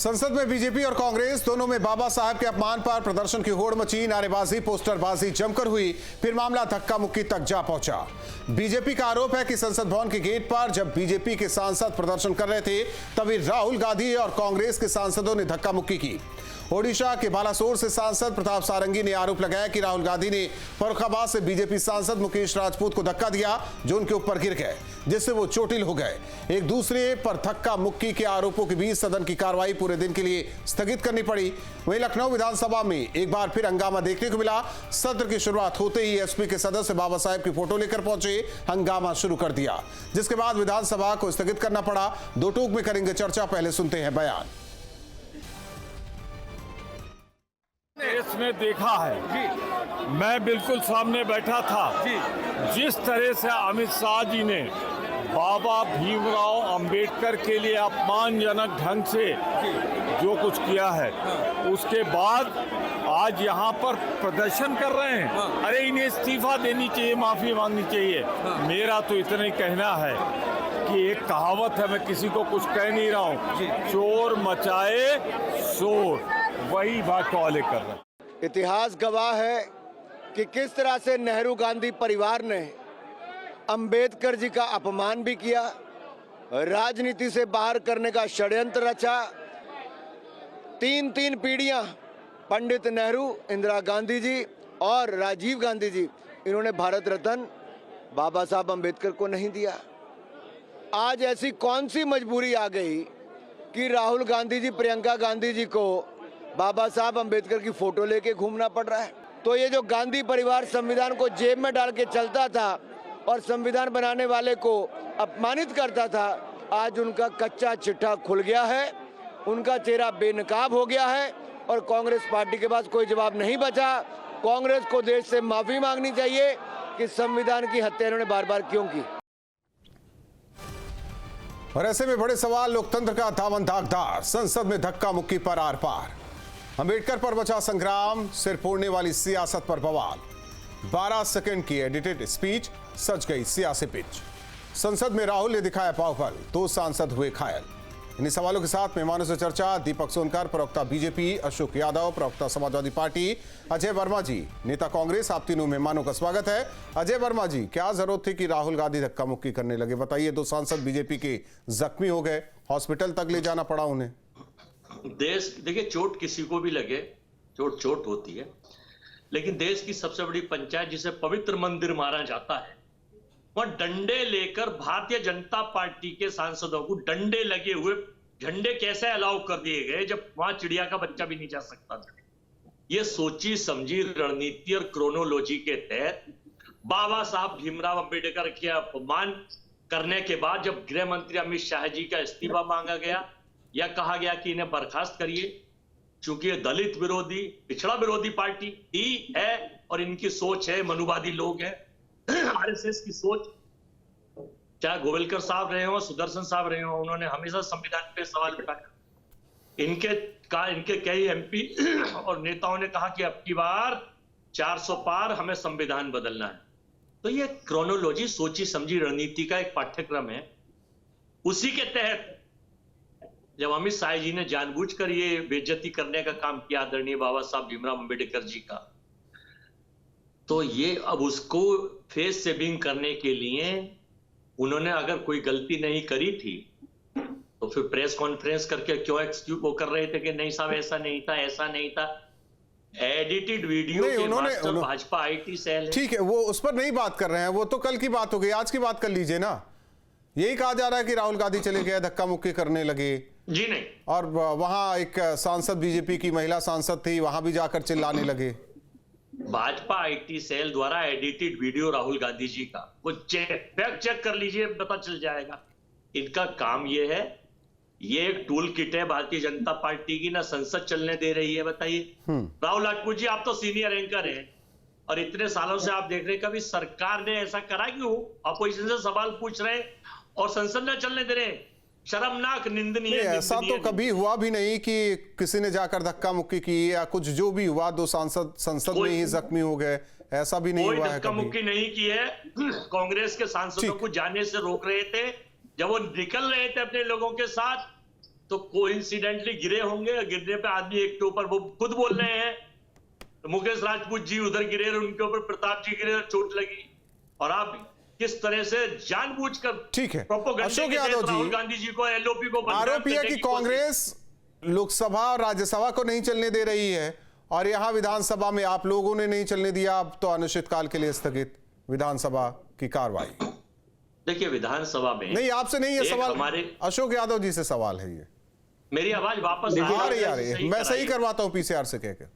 संसद में बीजेपी और कांग्रेस दोनों में बाबा साहब के अपमान पर प्रदर्शन की होड़ मची। नारेबाजी, पोस्टरबाजी जमकर हुई, फिर मामला धक्का मुक्की तक जा पहुंचा। बीजेपी का आरोप है कि संसद भवन के गेट पर जब बीजेपी के सांसद प्रदर्शन कर रहे थे तभी राहुल गांधी और कांग्रेस के सांसदों ने धक्का मुक्की की। ओडिशा के बालासोर से सांसद प्रताप सारंगी ने आरोप लगाया कि राहुल गांधी ने फर्रुखाबाद से बीजेपी सांसद मुकेश राजपूत को धक्का दिया, जो उनके ऊपर गिर गए, जिससे वो चोटिल हो गए। एक दूसरे पर धक्का मुक्की के आरोपों के बीच सदन की कार्रवाई पूरे दिन के लिए स्थगित करनी पड़ी। वहीं लखनऊ विधानसभा में एक बार फिर हंगामा देखने को मिला। सत्र की शुरुआत होते ही एसपी के सदस्य बाबा साहब की फोटो लेकर पहुंचे, हंगामा शुरू कर दिया, जिसके बाद विधानसभा को स्थगित करना पड़ा। दो टूक में करेंगे चर्चा, पहले सुनते हैं बयान। देश में देखा है, मैं बिल्कुल सामने बैठा था। जिस तरह से अमित शाह जी ने बाबा भीमराव अंबेडकर के लिए अपमानजनक ढंग से जो कुछ किया है, उसके बाद आज यहाँ पर प्रदर्शन कर रहे हैं। अरे इन्हें इस्तीफा देनी चाहिए, माफी मांगनी चाहिए। मेरा तो इतना ही कहना है कि एक कहावत है, मैं किसी को कुछ कह नहीं रहा हूँ, चोर मचाए शोर, वही बात वाले कर रहे हैं। इतिहास गवाह है कि किस तरह से नेहरू गांधी परिवार ने अंबेडकर जी का अपमान भी किया, राजनीति से बाहर करने का षड्यंत्र रचा। तीन पीढ़ियां, पंडित नेहरू, इंदिरा गांधी जी और राजीव गांधी जी, इन्होंने भारत रत्न बाबा साहब अंबेडकर को नहीं दिया। आज ऐसी कौन सी मजबूरी आ गई कि राहुल गांधी जी, प्रियंका गांधी जी को बाबा साहब अंबेडकर की फोटो लेके घूमना पड़ रहा है? तो ये जो गांधी परिवार संविधान को जेब में डाल के चलता था और संविधान बनाने वाले को अपमानित करता था, आज उनका कच्चा चिट्ठा खुल गया है, उनका चेहरा बेनकाब हो गया है और कांग्रेस पार्टी के पास कोई जवाब नहीं बचा। कांग्रेस को देश से माफी मांगनी चाहिए कि संविधान की हत्या इन्होंने बार बार क्यों की। और ऐसे में बड़े सवाल, लोकतंत्र का दामन दागदार, संसद में धक्का मुक्की पर आर पार। अंबेडकर पर बचा संग्राम, सिर फोड़ने वाली सियासत पर बवाल। 12 सेकंड की एडिटेड स्पीच, सज गई सियासी पिच। संसद में राहुल ने दिखाया बाहुबल, 2 सांसद हुए घायल। इन्हीं सवालों के साथ मेहमानों से चर्चा। दीपक सोनकर, प्रवक्ता बीजेपी, अशोक यादव, प्रवक्ता समाजवादी पार्टी, अजय वर्मा जी, नेता कांग्रेस। आप तीनों मेहमानों का स्वागत है। अजय वर्मा जी, क्या जरूरत थी कि राहुल गांधी धक्का मुक्की करने लगे? बताइए। 2 सांसद बीजेपी के जख्मी हो गए, हॉस्पिटल तक ले जाना पड़ा उन्हें। देश, देखिए, चोट किसी को भी लगे, चोट होती है, लेकिन देश की सबसे बड़ी पंचायत, जिसे पवित्र मंदिर माना जाता है, वहां डंडे लेकर भारतीय जनता पार्टी के सांसदों को डंडे लगे हुए झंडे कैसे अलाउ कर दिए गए जब वहां चिड़िया का बच्चा भी नहीं जा सकता था? ये सोची समझी रणनीति और क्रोनोलॉजी के तहत बाबा साहब भीमराव अंबेडकर के अपमान करने के बाद जब गृह मंत्री अमित शाह जी का इस्तीफा मांगा गया या कहा गया कि इन्हें बर्खास्त करिए, चूंकि ये दलित विरोधी, पिछड़ा विरोधी पार्टी ही है और इनकी सोच है, मनुवादी लोग हैं, आरएसएस की सोच, चाहे गोविलकर साहब रहे हो, सुदर्शन साहब रहे हो, उन्होंने हमेशा संविधान पे सवाल उठाया। इनके कई एमपी और नेताओं ने कहा कि अब की बार 400 पार, हमें संविधान बदलना है। तो ये क्रोनोलॉजी, सोची समझी रणनीति का एक पाठ्यक्रम है। उसी के तहत जब अमित शाह जी ने जानबूझकर ये बेइज्जती करने का काम किया आदरणीय बाबा साहब भीमराव अंबेडकर जी का, तो ये अब उसको फेस सेविंग करने के लिए उन्होंने अगर कोई गलती नहीं करी थी तो फिर प्रेस कॉन्फ्रेंस करके क्यों एक्सक्यूज वो कर रहे थे कि नहीं साहब ऐसा नहीं था। एडिटेड वीडियो के मास्टर भाजपा आईटी सेल है। ठीक है, वो उस पर नहीं बात कर रहे हैं, वो तो कल की बात हो गई, आज की बात कर लीजिए ना। यही कहा जा रहा है कि राहुल गांधी चले गए, धक्का मुक्की करने लगे। जी नहीं, और वहां एक सांसद, बीजेपी की महिला सांसद थी, वहां भी जाकर चिल्लाने लगे। भाजपा आईटी सेल द्वारा एडिटेड वीडियो राहुल गांधी जी का, वो फैक्ट चेक कर लीजिए, पता चल जाएगा। इनका काम ये है, ये एक टूल किट है भारतीय जनता पार्टी की, ना संसद चलने दे रही है। बताइए राहुल राजपूत जी, आप तो सीनियर एंकर हैं और इतने सालों से आप देख रहे हैं, कभी सरकार ने ऐसा करा क्यों? अपोजिशन से सवाल पूछ रहे और संसद न चलने दे रहे? शर्मनाक, निंदनीय। ऐसा तो कभी हुआ भी नहीं कि किसी ने जाकर धक्का मुक्की की या कुछ, जो भी हुआ 2 सांसद संसद में ही जख्मी हो गए, ऐसा भी नहीं हुआ है। धक्का मुक्की नहीं की है। कांग्रेस के सांसदों को जाने से रोक रहे थे, जब वो निकल रहे थे अपने लोगों के साथ, तो कोइंसिडेंटली गिरे होंगे, गिरने पे आदमी एक के ऊपर, वो खुद बोल रहे हैं तो मुकेश राजपूत जी उधर गिरे, उनके ऊपर प्रताप जी गिरे, चोट लगी। और आप किस तरह से जानबूझकर ठीक है प्रोपेगेंडा अशोक के तहत यादव राहुल जी, गांधी जी को, एलओपी को आरोप यह कि कांग्रेस लोकसभा और राज्यसभा को नहीं चलने दे रही है और यहां विधानसभा में आप लोगों ने नहीं चलने दिया, अब तो अनिश्चितकाल के लिए स्थगित विधानसभा की कार्रवाई। देखिए विधानसभा में नहीं, आपसे नहीं है सवाल, हमारे अशोक यादव जी से सवाल है ये। मेरी आवाज वापस आ रही है, मैं सही करवाता हूं पीसीआर से कहकर।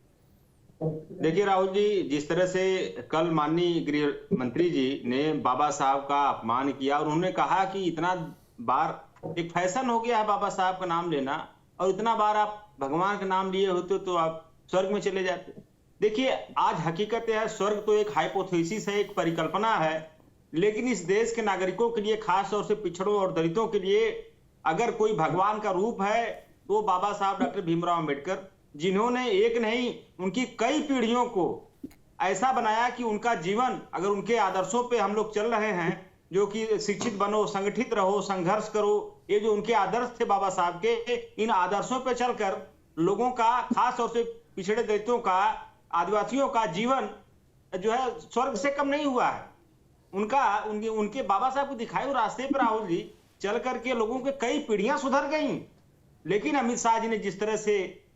देखिए राहुल जी, जिस तरह से कल माननीय गृह मंत्री जी ने बाबा साहब का अपमान किया और उन्होंने कहा कि इतना बार एक फैशन हो गया है बाबा साहब का नाम लेना, और इतना बार आप भगवान का नाम लिए होते तो आप स्वर्ग में चले जाते। देखिए आज हकीकत है, स्वर्ग तो एक हाइपोथेसिस है, एक परिकल्पना है, लेकिन इस देश के नागरिकों के लिए, खास तौर से पिछड़ों और दलितों के लिए अगर कोई भगवान का रूप है तो बाबा साहब डॉक्टर भीमराव अंबेडकर, जिन्होंने एक नहीं उनकी कई पीढ़ियों को ऐसा बनाया कि उनका जीवन, अगर उनके आदर्शों पे हम लोग चल रहे हैं, जो कि शिक्षित बनो, संगठित रहो, संघर्ष करो, ये जो उनके आदर्श थे बाबा साहब के, इन आदर्शों पे चलकर लोगों का, खास तौर से पिछड़े दलितों का, आदिवासियों का जीवन जो है स्वर्ग से कम नहीं हुआ है। उनके बाबा साहब को दिखाए रास्ते पर राहुल जी चल करके लोगों के कई पीढ़ियां सुधर गई। लेकिन अमित शाह जी ने जिस तरह से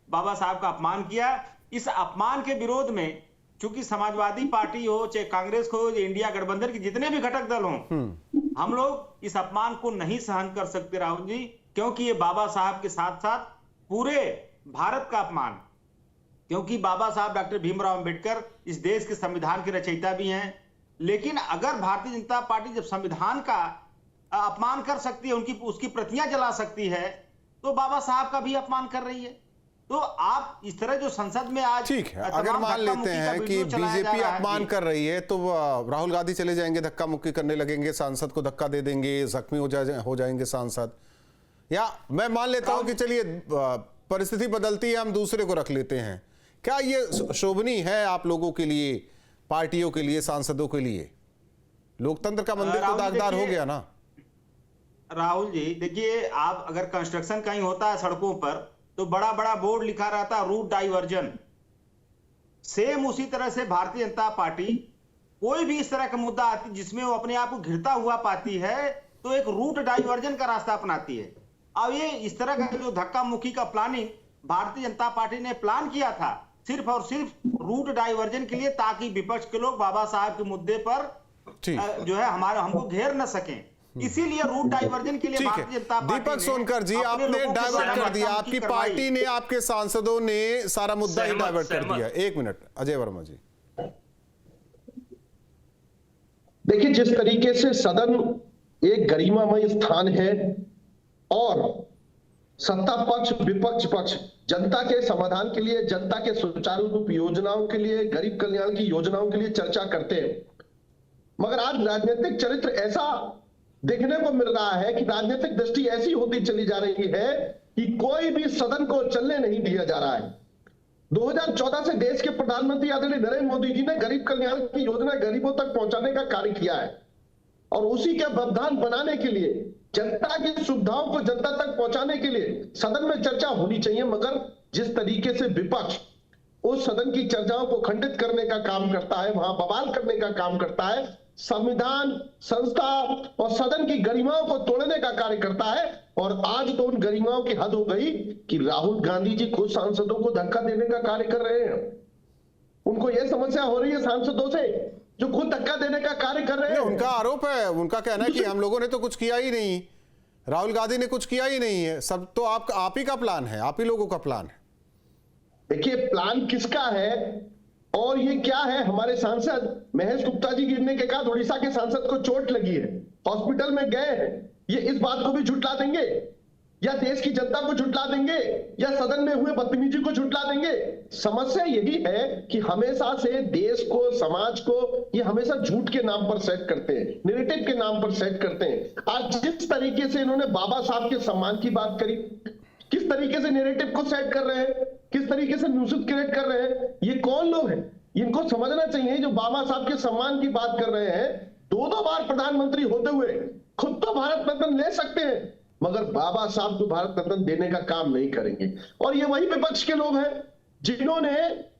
बाबा साहब का अपमान किया, इस अपमान के विरोध में चूंकि समाजवादी पार्टी हो, चाहे कांग्रेस हो, इंडिया गठबंधन के जितने भी घटक दल हों, हम लोग इस अपमान को नहीं सहन कर सकते राहुल जी, क्योंकि ये बाबा साहब के साथ साथ पूरे भारत का अपमान, क्योंकि बाबा साहब डॉक्टर भीमराव अंबेडकर इस देश के संविधान के रचयिता भी हैं। लेकिन अगर भारतीय जनता पार्टी जब संविधान का अपमान कर सकती है, उसकी प्रतियां जला सकती है, तो बाबा साहब का भी अपमान कर रही है। तो आप इस तरह जो संसद में आज, ठीक है, अगर मान लेते हैं कि बीजेपी अपमान कर रही है तो राहुल गांधी चले जाएंगे, धक्का मुक्की करने लगेंगे, सांसद को धक्का दे देंगे, जख्मी हो जाएंगे सांसद, या मैं मान लेता हूं कि चलिए परिस्थिति बदलती है, हम दूसरे को रख लेते हैं, क्या ये शोभनीय है आप लोगों के लिए, पार्टियों के लिए, सांसदों के लिए? लोकतंत्र का मंदिर तो दागदार हो गया ना राहुल जी। देखिए आप अगर कंस्ट्रक्शन कहीं होता है सड़कों पर तो बड़ा बड़ा बोर्ड लिखा रहता है रूट डाइवर्जन, सेम उसी तरह से भारतीय जनता पार्टी कोई भी इस तरह का मुद्दा आती जिसमें वो अपने आप को घिरता हुआ पाती है तो एक रूट डाइवर्जन का रास्ता अपनाती है। अब ये इस तरह का जो धक्का मुक्की का प्लानिंग भारतीय जनता पार्टी ने प्लान किया था सिर्फ और सिर्फ रूट डाइवर्जन के लिए, ताकि विपक्ष के लोग बाबा साहब के मुद्दे पर जो है हमको घेर न सकें। इसीलिए रूट डाइवर्जन के लिए भारतीय जनता पार्टी, दीपक सोनकर जी, आपने डाइवर्ट कर दिया, आपकी पार्टी ने, आपके सांसदों ने सारा मुद्दा ही डाइवर्ट कर दिया। एक मिनट अजय वर्मा जी। देखिए जिस तरीके से सदन एक गरिमामय स्थान है और सत्ता पक्ष विपक्ष पक्ष जनता के समाधान के लिए, जनता के सुचारू रूप योजनाओं के लिए, गरीब कल्याण की योजनाओं के लिए चर्चा करते हैं, मगर आज राजनीतिक चरित्र ऐसा देखने को मिल रहा है कि राजनीतिक दृष्टि ऐसी होती चली जा रही है कि कोई भी सदन को चलने नहीं दिया जा रहा है। 2014 से देश के प्रधानमंत्री आदरणीय नरेंद्र मोदी जी ने गरीब कल्याण की योजना गरीबों तक पहुंचाने का कार्य किया है और उसी के व्यवधान बनाने के लिए, जनता की सुविधाओं को जनता तक पहुंचाने के लिए सदन में चर्चा होनी चाहिए। मगर जिस तरीके से विपक्ष उस सदन की चर्चाओं को खंडित करने का काम करता है, वहां बवाल करने का काम करता है, संविधान, संस्था और सदन की गरिमाओं को तोड़ने का कार्य करता है, और आज तो उन गरिमाओं की हद हो गई कि राहुल गांधी जी खुद सांसदों को धक्का देने का कार्य कर रहे हैं। उनको यह समस्या हो रही है सांसदों से जो खुद धक्का देने का कार्य कर रहे हैं। उनका आरोप है, उनका कहना है कि हम लोगों ने तो कुछ किया ही नहीं, राहुल गांधी ने कुछ किया ही नहीं है, सब तो आप ही का प्लान है, आप ही लोगों का प्लान है। देखिए प्लान किसका है और ये क्या है? हमारे सांसद महेश गुप्ता जी गिरने के बाद उड़ीसा के सांसद को चोट लगी है, हॉस्पिटल में गए हैं, ये इस बात को भी झुठला देंगे या देश की जनता को झुठला देंगे या सदन में हुए बदतमीजी को झुठला देंगे? समस्या यही है कि हमेशा से देश को, समाज को ये हमेशा झूठ के नाम पर सेट करते हैं, नैरेटिव के नाम पर सेट करते हैं। आज जिस तरीके से इन्होंने बाबा साहब के सम्मान की बात करी, किस तरीके से नैरेटिव को सेट कर रहे हैं, किस तरीके से न्यूज़ क्रिएट कर रहे हैं, ये कौन लोग हैं? इनको समझना चाहिए जो बाबा साहब के सम्मान की बात कर रहे हैं, 2 बार प्रधानमंत्री होते हुए खुद तो भारत रत्न ले सकते हैं, मगर बाबा साहब को भारत रत्न देने का काम नहीं करेंगे। और ये वही विपक्ष के लोग हैं जिन्होंने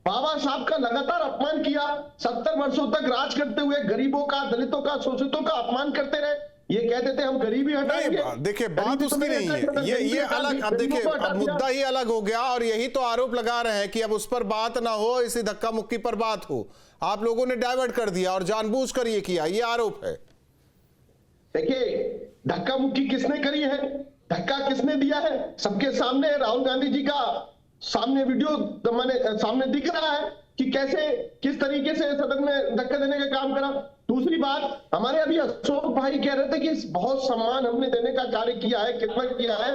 बाबा साहब का लगातार अपमान किया, 70 वर्षों तक राज करते हुए गरीबों का, दलितों का, शोषितों का अपमान करते रहे। ये कहते थे हम गरीबी हटाएंगे। देखिए बात उसकी नहीं है, ये अलग, अब देखिए अब मुद्दा ही अलग हो गया और यही तो आरोप लगा रहे हैं कि अब उस पर बात ना हो, इसी धक्का मुक्की पर बात हो। आप लोगों ने डाइवर्ट कर दिया और जानबूझकर ये किया, ये आरोप है। देखिए धक्का मुक्की किसने करी है, धक्का किसने दिया है, सबके सामने राहुल गांधी जी का सामने वीडियो मैंने सामने दिख रहा है कि कैसे किस तरीके से सदन में धक्का देने का काम करा। दूसरी बात, हमारे अभी अशोक भाई कह रहे थे कि बहुत सम्मान हमने देने का कार्य किया है, कितना किया है।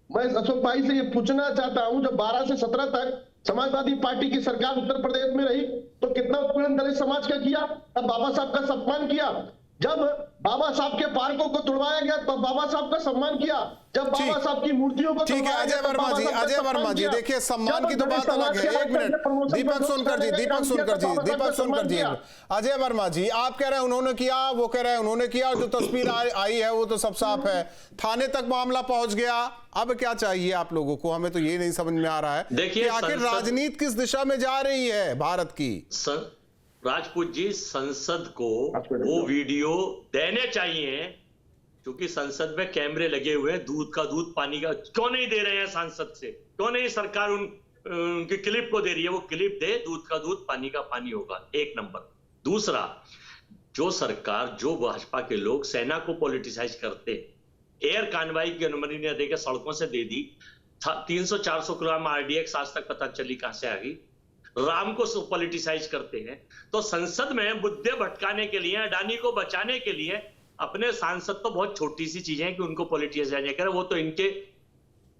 मैं अशोक भाई से ये पूछना चाहता हूं, जब 12 से 17 तक समाजवादी पार्टी की सरकार उत्तर प्रदेश में रही तो कितना उत्पीड़न दलित समाज का किया, तब बाबा साहब का सम्मान किया। जब बाबा साहब के पार्कों को तोड़वाया गया तो बाबा साहब का सम्मान किया। जब बाबा साहब की मूर्तियों को ठीक है अजय वर्मा जी, देखिए सम्मान की तो बात अलग है। एक मिनट, दीपक सोनकर जी, अजय वर्मा जी, आप कह रहे हैं उन्होंने किया, वो कह रहे हैं उन्होंने किया, और जो तस्वीर आई है वो तो सब साफ है। थाने तक मामला पहुंच गया, अब क्या चाहिए आप लोगों को? हमें तो ये नहीं समझ में आ रहा है कि आखिर राजनीति किस दिशा में जा रही है भारत की। राजपूत जी, संसद को वो वीडियो देने चाहिए, क्योंकि संसद में कैमरे लगे हुए हैं। दूध का दूध पानी का क्यों नहीं दे रहे हैं सांसद से? क्यों नहीं सरकार उनकी क्लिप को दे रही है? वो क्लिप दे, दूध का दूध पानी का पानी होगा। एक नंबर। दूसरा, जो सरकार, जो भाजपा के लोग सेना को पॉलिटिसाइज करते, एयर कानवाई की अनुमति न देकर सड़कों से दे दी, 300-400 किलोग्राम आरडीएक्स आज तक पता चली कहां से आ गई, राम को पॉलिटिसाइज करते हैं। तो संसद में मुद्दे भटकाने के लिए, अडानी को बचाने के लिए अपने सांसद तो बहुत छोटी सी चीजें हैं कि उनको पॉलिटिसाइज करें, वो तो इनके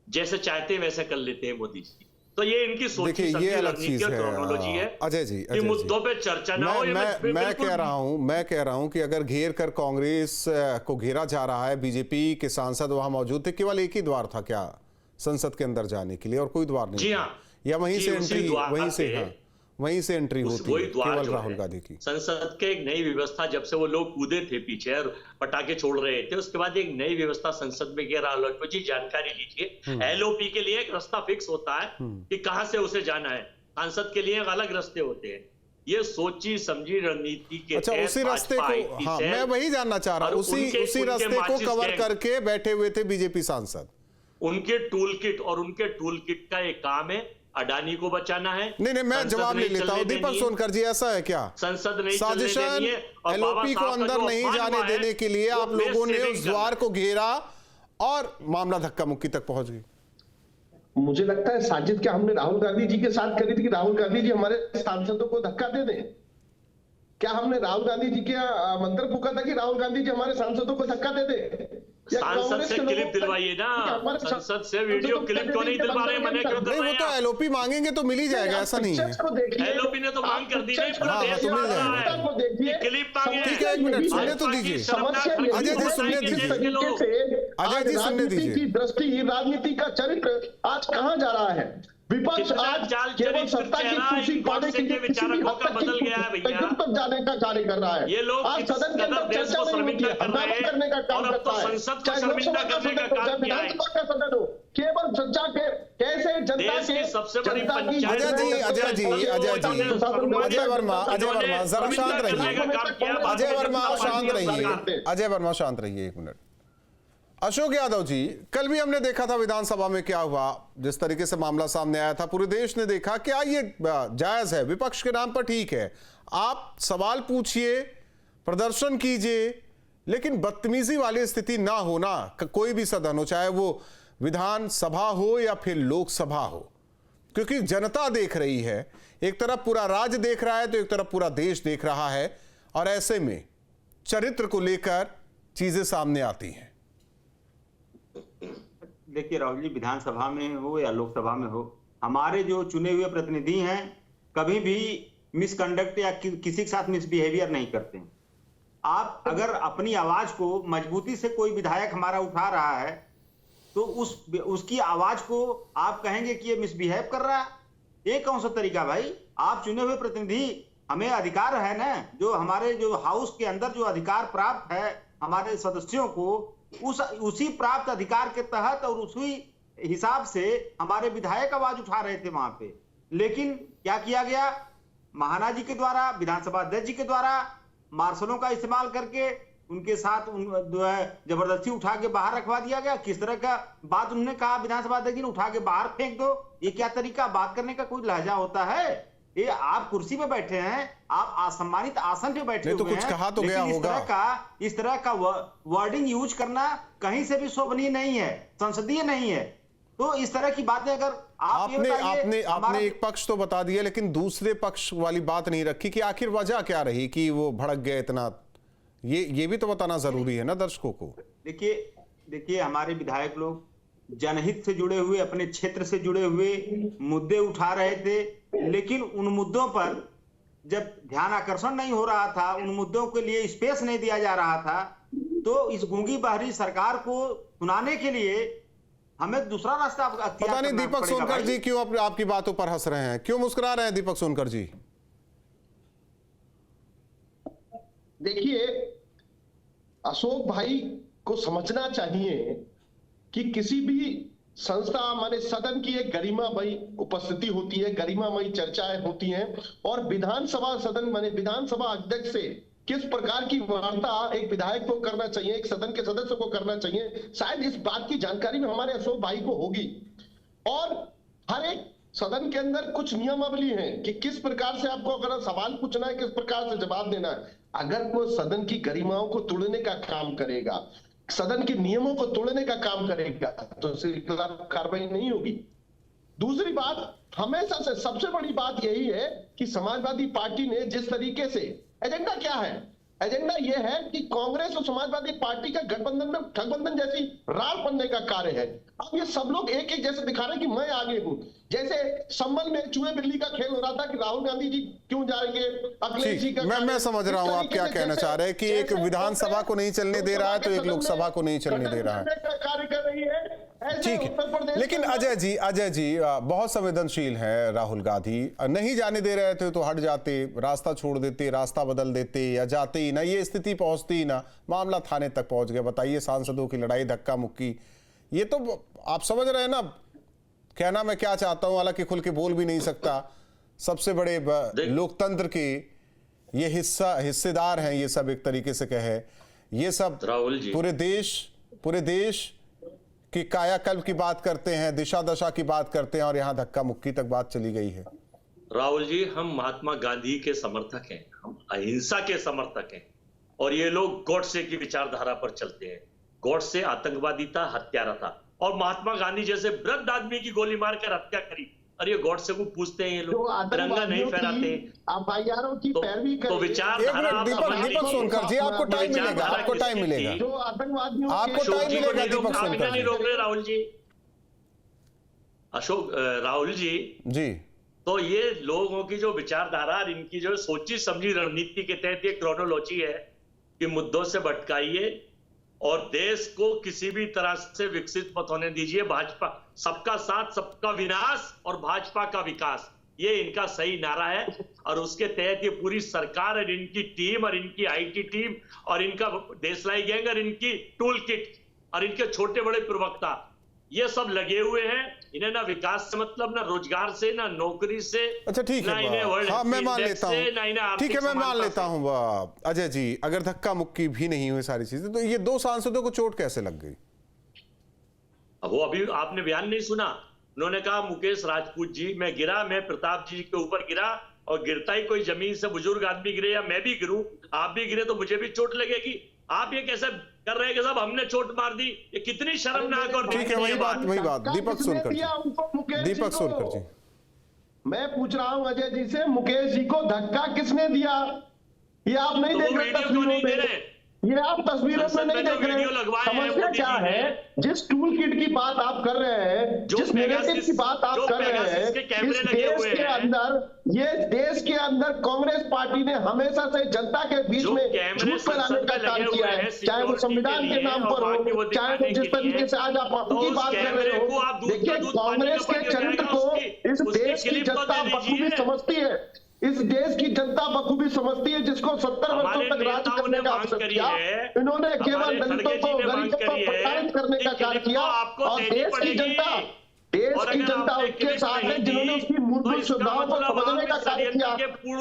जैसे चाहते हैं वैसे कर लेते हैं मोदी जी। तो ये इनकी सोची समझी रणनीति और टेक्नोलॉजी है। अजय जी, कि मुद्दों पे चर्चा ना हो। मैं कह रहा हूं कि अगर घेर कर कांग्रेस को घेरा जा रहा है, बीजेपी के सांसद वहां मौजूद थे, केवल एक ही द्वार था क्या संसद के अंदर जाने के लिए, और कोई द्वार नहीं? जी हाँ, या वहीं से एंट्री, वहीं से एंट्री होती है केवल राहुल गांधी की। संसद के एक नई व्यवस्था, जब से वो लोग कूदे थे पीछे और पटाखे छोड़ रहे थे, उसके बाद एक नई व्यवस्था संसद में किया। राहुल जी जानकारी लीजिए, एलओपी के लिए एक रास्ता फिक्स होता है कि कहां से उसे जाना है, सांसद के लिए अलग रास्ते होते हैं। ये सोची समझी रणनीति के अच्छा, उसी रास्ते को, हाँ मैं वही जानना चाह रहा हूँ, उसी रास्ते को कवर करके बैठे हुए थे बीजेपी सांसद। उनके टूल किट, और उनके टूल किट का एक काम है अडानी को बचाना है। नहीं, मैं जवाब ले लेता हूं। दीपक सोनकर जी, ऐसा है क्या संसद नहीं साजिशन एलओपी को अंदर नहीं जाने देने के लिए आप लोगों ने उस द्वार को घेरा और मामला धक्का मुक्की तक पहुंच गई? मुझे लगता है साजिद क्या हमने राहुल गांधी जी के साथ करी थी कि राहुल गांधी जी हमारे सांसदों को धक्का दे दें? क्या हमने राहुल गांधी जी के मंत्र फूका था कि राहुल गांधी जी हमारे सांसदों को धक्का दे दे? सांसद से क्लिप दिलवाइए ना, संसद से वीडियो क्लिप क्यों नहीं दिलवा रहे? मना क्यों कर रहे हैं? वो तो एलओपी मांगेंगे तो मिल ही जाएगा, ऐसा नहीं है। एलओपी ने तो मांग कर दी है, पूरा देश मांग रहा है क्लिप मांगे। ठीक है, एक मिनट सुनने तो दीजिए। अजय जी सुनने दीजिए, अजय जी सुनने दीजिए। दृष्टि, राजनीति का चरित्र आज कहां जा रहा है? विपक्ष आज केवल सत्ता की कुर्सी पाने के लिए किसी भी हद तक जाने का कार्य कर रहा है। ये लोग आज सदन के अंदर चर्चा नहीं होती है, हंगामा करने का काम करता है, चाहे लोकसभा का सदन हो, चाहे विधानसभा का सदन हो, केवल चर्चा के कैसे जनता के सबसे बड़ी पंचायत। अजय वर्मा जरा शांत रहिए। अजय वर्मा शांत रहिए एक मिनट। अशोक यादव जी, कल भी हमने देखा था विधानसभा में क्या हुआ, जिस तरीके से मामला सामने आया था, पूरे देश ने देखा। क्या ये जायज है? विपक्ष के नाम पर ठीक है, आप सवाल पूछिए, प्रदर्शन कीजिए, लेकिन बदतमीजी वाली स्थिति ना होना। कोई भी सदन हो, चाहे वो विधानसभा हो या फिर लोकसभा हो, क्योंकि जनता देख रही है। एक तरफ पूरा राज्य देख रहा है तो एक तरफ पूरा देश देख रहा है, और ऐसे में चरित्र को लेकर चीजें सामने आती हैं। देखिए राहुल जी, विधानसभा में हो या लोकसभा में हो, हमारे जो चुने हुए प्रतिनिधि हैं कभी भी मिसकंडक्ट या किसी के साथ मिसबिहेवियर नहीं करते। आप अगर अपनी आवाज को मजबूती से, कोई विधायक हमारा उठा रहा है तो उसकी आवाज को आप कहेंगे कि ये मिसबिहेव कर रहा है? ये कौन सा तरीका भाई? आप चुने हुए प्रतिनिधि, हमें अधिकार है ना, जो हमारे जो हाउस के अंदर जो अधिकार प्राप्त है हमारे सदस्यों को, उसी प्राप्त अधिकार के तहत और उसी हिसाब से हमारे विधायक आवाज उठा रहे थे वहां पे। लेकिन क्या किया गया, महाना जी के द्वारा, विधानसभा अध्यक्ष जी के द्वारा मार्शलों का इस्तेमाल करके उनके साथ जबरदस्ती उठा के बाहर रखवा दिया गया। किस तरह का बात उन्होंने कहा, विधानसभा अध्यक्ष जी ने उठा के बाहर फेंक दो। ये क्या तरीका, बात करने का कोई लहजा होता है? ये आप कुर्सी पे बैठे हैं, आप असम्मानित आसन पे बैठे हुए तो कुछ हैं, कहा तो गया होगा। इस तरह का वर्डिंग यूज करना कहीं से भी शोभनीय नहीं है, संसदीय नहीं है। तो इस तरह की बातें अगर आपने एक पक्ष तो बता दिया, लेकिन दूसरे पक्ष वाली बात नहीं रखी कि आखिर वजह क्या रही कि वो भड़क गए इतना। ये भी तो बताना जरूरी है ना दर्शकों को। देखिए हमारे विधायक लोग जनहित से जुड़े हुए, अपने क्षेत्र से जुड़े हुए मुद्दे उठा रहे थे, लेकिन उन मुद्दों पर जब ध्यान आकर्षण नहीं हो रहा था, उन मुद्दों के लिए स्पेस नहीं दिया जा रहा था, तो इस गूंगी बहरी सरकार को सुनाने के लिए हमें दूसरा रास्ता पता नहीं दीपक सोनकर जी क्यों आपकी बातों पर हंस रहे हैं, क्यों मुस्कुरा रहे हैं दीपक सोनकर जी? देखिए अशोक भाई को समझना चाहिए कि किसी भी संस्था, हमारे सदन की एक गरिमामयी उपस्थिति होती है, गरिमामयी चर्चाएं होती हैं, और विधानसभा सदन माने विधानसभा अध्यक्ष से किस प्रकार की वार्ता एक विधायक को करना चाहिए, एक सदन के सदस्य को करना चाहिए, शायद इस बात की जानकारी में हमारे अशोक भाई को होगी। और हर एक सदन के अंदर कुछ नियमावली है कि किस प्रकार से आपको अगर सवाल पूछना है, किस प्रकार से जवाब देना है। अगर कोई सदन की गरिमाओं को तोड़ने का काम करेगा, सदन के नियमों को तोड़ने का काम करेगा, तो उसके खिलाफ कार्रवाई नहीं होगी। दूसरी बात, हमेशा से सबसे बड़ी बात यही है कि समाजवादी पार्टी ने जिस तरीके से एजेंडा क्या है, एजेंडा यह है कि कांग्रेस और समाजवादी पार्टी का गठबंधन में ठगबंधन जैसी रार बनने का कार्य है। अब ये सब लोग एक एक जैसे दिखा रहे हैं कि मैं आगे हूं। जैसे संबल में चूहे बिल्ली का खेल हो रहा था कि राहुल गांधी जी क्यों जाएंगे, अखिलेश जी का। मैं समझ रहा हूं आप क्या कहना चाह रहे हैं कि एक विधानसभा को नहीं चलने दे रहा है तो एक लोकसभा को नहीं चलने दे रहा है, कार्य कर रही है। ठीक है। लेकिन अजय जी बहुत संवेदनशील है राहुल गांधी, नहीं जाने दे रहे थे तो हट जाते, रास्ता छोड़ देते, रास्ता बदल देते, या जाते ही ना, ये स्थिति पहुंचती ही ना, मामला थाने तक पहुंच गया। बताइए, सांसदों की लड़ाई, धक्का मुक्की, ये तो आप समझ रहे हैं ना कहना मैं क्या चाहता हूं, हालांकि खुल के बोल भी नहीं सकता। सबसे बड़े लोकतंत्र के ये हिस्सेदार हैं ये सब, एक तरीके से कहे ये सब राहुल जी पूरे देश की कायाकल्प की बात करते हैं, दिशा दशा की बात करते हैं, और यहां धक्का मुक्की तक बात चली गई है। राहुल जी, हम महात्मा गांधी के समर्थक हैं, हम अहिंसा के समर्थक हैं, और ये लोग गॉडसे की विचारधारा पर चलते हैं। गॉडसे आतंकवादी था, हत्यारा था, और महात्मा गांधी जैसे वृद्ध आदमी की गोली मारकर हत्या करी। और ये गॉडसे को पूछते हैं ये लोग, तिरंगा नहीं फहराते, तो विचारधारा। दीपक सोनकर जी, आपको टाइम मिलेगा, आपको टाइम मिलेगा, आपको टाइम मिलेगा दीपक सोनकर नहीं रोक रहे राहुल जी, राहुल जी जी। तो ये लोगों की जो विचारधारा और इनकी जो सोची समझी रणनीति के तहत ये क्रोनोलॉजी है कि मुद्दों से भटकाइए और देश को किसी भी तरह से विकसित मत होने दीजिए। भाजपा सबका साथ, सबका विनाश और भाजपा का विकास, ये इनका सही नारा है, और उसके तहत ये पूरी सरकार और इनकी टीम और इनकी आईटी टीम और इनका देशलाई गैंग और इनकी टूल किट और इनके छोटे बड़े प्रवक्ता, ये सब लगे हुए हैं। इन्हें ना विकास से मतलब, ना रोजगार से, ना नौकरी से। अच्छा ठीक है, हाँ मैं मान लेता हूँ, ठीक है मैं मान लेता हूँ। अजय जी, अगर धक्का मुक्की भी नहीं हुई सारी चीजें, तो ये दो सांसदों को चोट कैसे लग गई? वो अभी आपने बयान नहीं सुना, उन्होंने कहा मुकेश राजपूत जी, मैं गिरा, मैं प्रताप जी के ऊपर गिरा, और गिरता ही कोई जमीन से बुजुर्ग आदमी गिरे या मैं भी गिरूं, आप भी गिरे तो मुझे भी चोट लगेगी। आप ये कैसे कर रहे हैं कि साहब हमने चोट मार दी? ये कितनी शर्मनाक और ठीक है, वही बात दीपक सोनकर जी, मैं पूछ रहा हूं अजय जी से, मुकेश जी को धक्का किसने दिया? ये आप नहीं देख रहे तस्वीरों में, ये आप तस्वीरों में नहीं देख रहे। समस्या क्या है? जिस टूल किट की बात आप कर रहे हैं, जिस नैरेटिव की बात आप कर रहे हैं, इस देश के अंदर, ये देश के अंदर कांग्रेस पार्टी ने हमेशा से जनता के बीच में झूठ फैलाने का काम किया है, चाहे वो संविधान के नाम पर हो, चाहे वो जिस तरीके से आज आप उनकी बात कर रहे हो। देखिए, कांग्रेस के चरित्र को इस देश की जनता बखूबी समझती है, इस देश की जनता बखूबी समझती है जिसको 70 वर्षों तक राज करने का अवसर किया। इन्होंने केवल दलितों को, गरीबों को प्रताड़ित करने का कार्य किया और देश की जनता उसके साथ है जिन्होंने उसकी मूलभूत सुविधाओं को समझने का कार्य किया।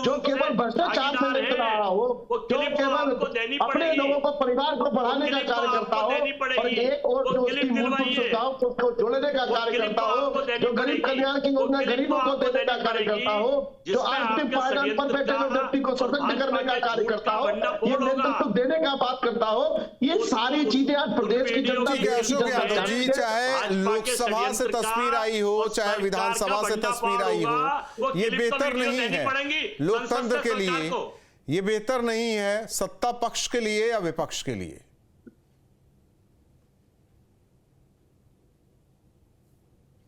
जो केवल भ्रष्टाचार से लिप्त रहा हो, जो केवल अपने लोगों को, परिवार को बढ़ाने का कार्य करता हो, और एक और जो उसकी मूलभूत सुविधाओं को जोड़ने का कार्य करता हो, जो गरीब कल्याण की योजना गरीबों को देने का कार्य करता हो, जो अंतिम पायदान पर बैठे हुए व्यक्ति को सशक्त करने का कार्य करता हो, ये नेतृत्व देने का बात करता हो, ये सारी चीजें आज प्रदेश की जनता जी, चाहे लोकसभा से तस्वीर आई हो, चाहे विधानसभा से तस्वीर आई हो, ये बेहतर नहीं है लोकतंत्र के लिए, ये बेहतर नहीं है सत्ता पक्ष के लिए या विपक्ष के लिए।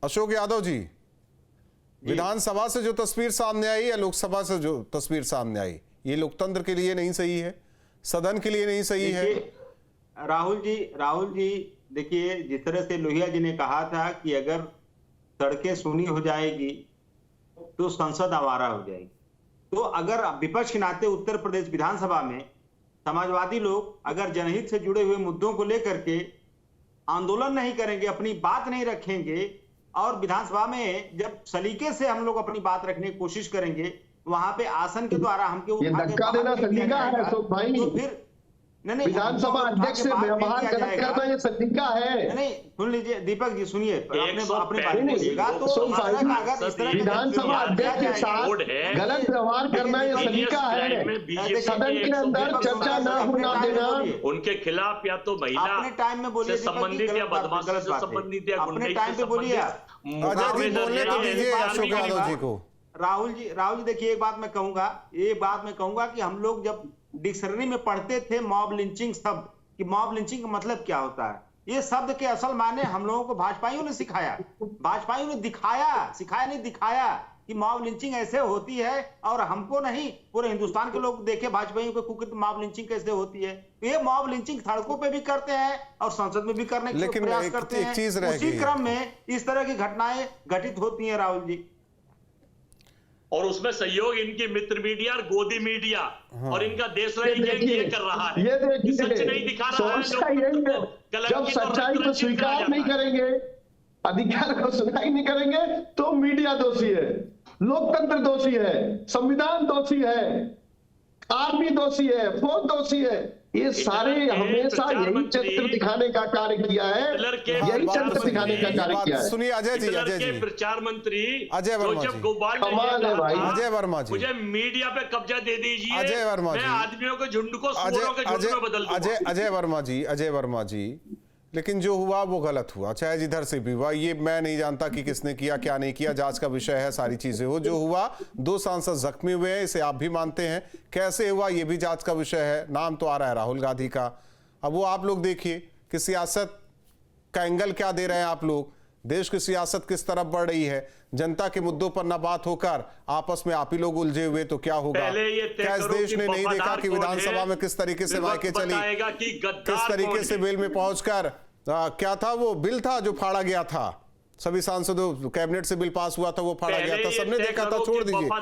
अशोक यादव जी, विधानसभा से जो तस्वीर सामने आई या लोकसभा से जो तस्वीर सामने आई, ये लोकतंत्र के लिए नहीं सही है, सदन के लिए नहीं सही है। राहुल जी देखिए, जिस तरह से लोहिया जी ने कहा था कि अगर सड़कें सूनी हो जाएगी तो संसद आवारा हो जाएगी, तो अगर विपक्ष के नाते उत्तर प्रदेश विधानसभा में समाजवादी लोग अगर जनहित से जुड़े हुए मुद्दों को लेकर के आंदोलन नहीं करेंगे, अपनी बात नहीं रखेंगे, और विधानसभा में जब सलीके से हम लोग अपनी बात रखने की कोशिश करेंगे, वहां पे आसन के द्वारा हमको धक्का देना सलीका है अशोक भाई, तो फिर नहीं, विधानसभा अध्यक्ष से व्यवहार करना ये सलीका है। नहीं, सुन लीजिए दीपक जी, सुनिए, अपने बात बोलिएगा तो विधानसभा अध्यक्ष के साथ गलत व्यवहार करना ये सलीका है। सदन के अंदर चर्चा न होना देना, उनके खिलाफ या तो महिला अपने टाइम में बोलिए, संबंधित या बदमाशी से संबंधित या अपने टाइम पे बोलिए। बोलने दीजिए अशोक यादव जी को। राहुल जी देखिए, एक बात मैं कहूंगा कि हम लोग जब डिक्शनरी में पढ़ते थे मॉब लिंचिंग शब्द, कि मॉब लिंचिंग का मतलब क्या होता है, ये शब्द के असल मायने हम लोगों को भाजपाइयों ने सिखाया, भाजपाइयों ने दिखाया कि मॉब लिंचिंग ऐसे होती है, और हमको नहीं, पूरे हिंदुस्तान के लोग देखे भाजपाइयों को कुकृत मॉब लिंचिंग कैसे होती है। ये मॉब लिंचिंग सड़कों पे भी करते हैं और संसद में भी करने का प्रयास करते हैं। उसी क्रम में इस तरह की घटनाएं घटित होती हैं राहुल जी, और उसमें सहयोग इनकी मित्र मीडिया और गोदी मीडिया और इनका देशराही गैंग ये कर रहा है। ये देखिए, सच नहीं दिखा रहा है, जब सच्चाई को स्वीकार नहीं करेंगे, अधिकार को सुनाई नहीं करेंगे, तो मीडिया दोषी है, लोकतंत्र दोषी है, संविधान दोषी है, आर्मी दोषी है, फौज दोषी है। ये सारे हमेशा यही चित्र दिखाने का कार्य किया है, यही चित्र दिखाने का कार्य किया है। सुनिए अजय जी, प्रचार मंत्री अजय वर्मा जी, कमाल है भाई अजय वर्मा जी, मुझे मीडिया पे कब्जा दे दीजिए, अजय वर्मा जी, मैं आदमियों के झुंड को सूअरों के झुंड में बदल दूंगा। अजय वर्मा जी, लेकिन जो हुआ वो गलत हुआ, चाहे जिधर से भी हुआ। ये मैं नहीं जानता कि किसने किया क्या नहीं किया, जांच का विषय है, सारी चीजें हो। जो हुआ, 2 सांसद जख्मी हुए हैं, इसे आप भी मानते हैं। कैसे हुआ ये भी जांच का विषय है। नाम तो आ रहा है राहुल गांधी का। अब वो आप लोग देखिए कि सियासत का एंगल क्या दे रहे हैं आप लोग, देश की सियासत किस तरफ बढ़ रही है, जनता के मुद्दों पर ना बात होकर आपस में आप ही लोग उलझे हुए तो क्या होगा। क्या इस देश ने नहीं देखा कि विधानसभा में किस तरीके से वाक़े चली, किस तरीके से बिल में पहुंचकर क्या था वो बिल था जो फाड़ा गया था, सभी सांसदों कैबिनेट से बिल पास हुआ था, वो फाड़ा गया था, सबने देखा था। छोड़ दीजिए,